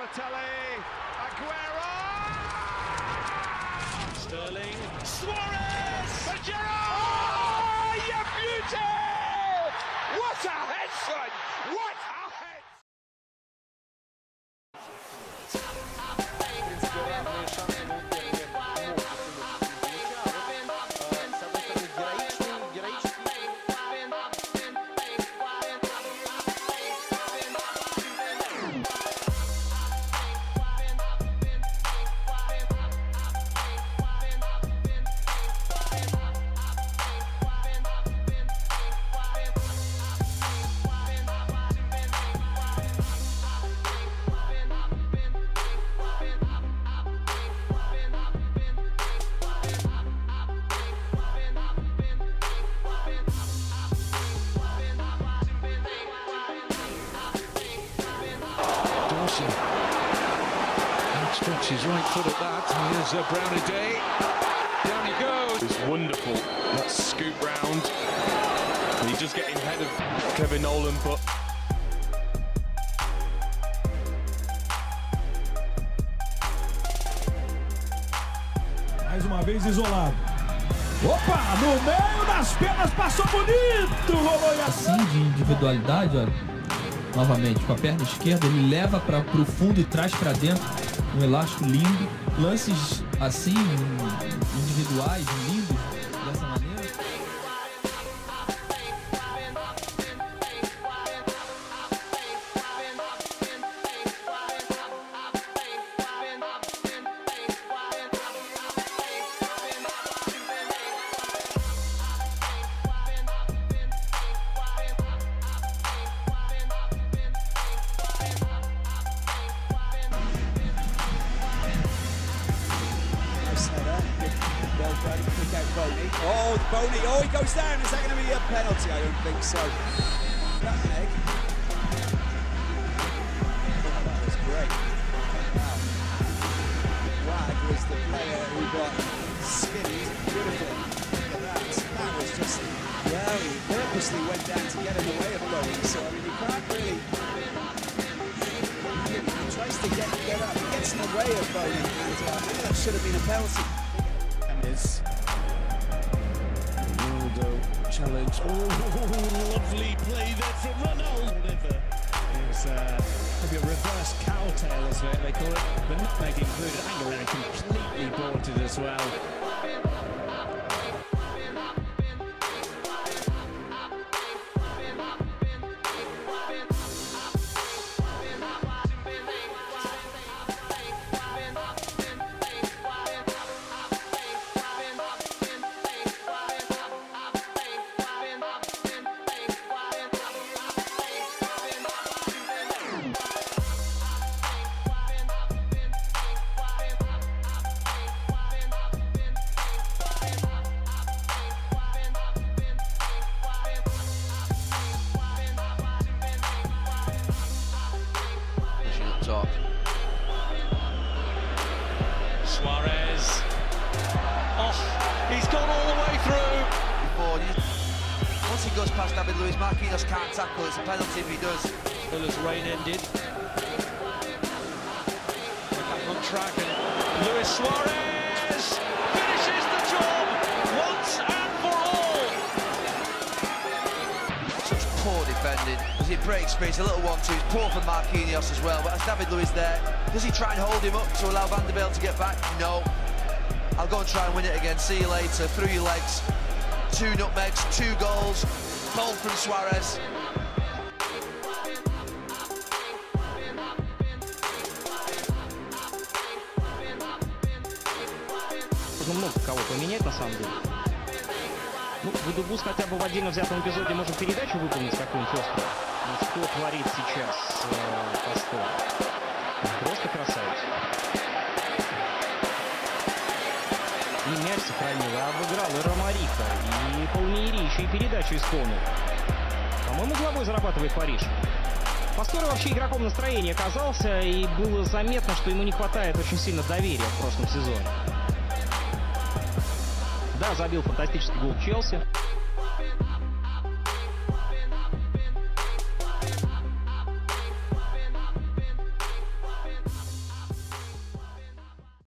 Balotelli, Aguero! Sterling, Suarez! Gerrard! Oh, you beauty! What a head, son! What a head! Stretches his right foot at that. Here's Brownie Day. Down he goes. It's wonderful. That scoop round. And he's just getting ahead of Kevin Nolan, but mais uma vez isolado. Opa, no meio das pernas, passou bonito, rolou e assim de individualidade, olha. Novamente, com a perna esquerda, ele leva para o fundo e traz para dentro. Um elástico lindo. Lances assim, individuais, lindos, dessa maneira. Oh, Boney. Oh, he goes down. Is that going to be a penalty? I don't think so. That leg. Oh, that was great. Wow. Wag was the player who got skinned beautifully. Look at that. That was just, well, he purposely went down to get in the way of Boney. So, I mean, you can't really... He tries to get up. He gets in the way of Boney. And I think that should have been a penalty. And it's... Challenge. Oh, lovely play there from Ronaldo. It was maybe a reverse cowtail, as they call it. The nutmeg included. Angeran completely bolted as well. Top. Suarez. Oh, he's gone all the way through. Once he goes past David Luiz, Marquinhos can't tackle. It's a penalty if he does. Villa's reign ended. Back on track, and Luis Suarez finishes the job once and for all. Such poor defending. As it breaks space, a little 1-2. It's poor for Marquinhos as well. But as David Luiz there, does he try and hold him up to allow Van der Bellen to get back? No. I'll go and try and win it again. See you later. Through your legs. 2 nutmegs, 2 goals. Goal from Suarez. Нужно много кого поменять на самом деле. Ну, Гудугус хотя бы в отдельно взятом эпизоде может передачу выполнить какую-нибудь острую. Но что творит сейчас Пастор? Просто красавец. И мяч сохранил, и обыграл и Ромарико, и Палмиери еще и передачу исполнил. По-моему, главой зарабатывает Париж. Пастор вообще игроком настроения оказался, и было заметно, что ему не хватает очень сильно доверия в прошлом сезоне. Да, забил фантастический гол Челси.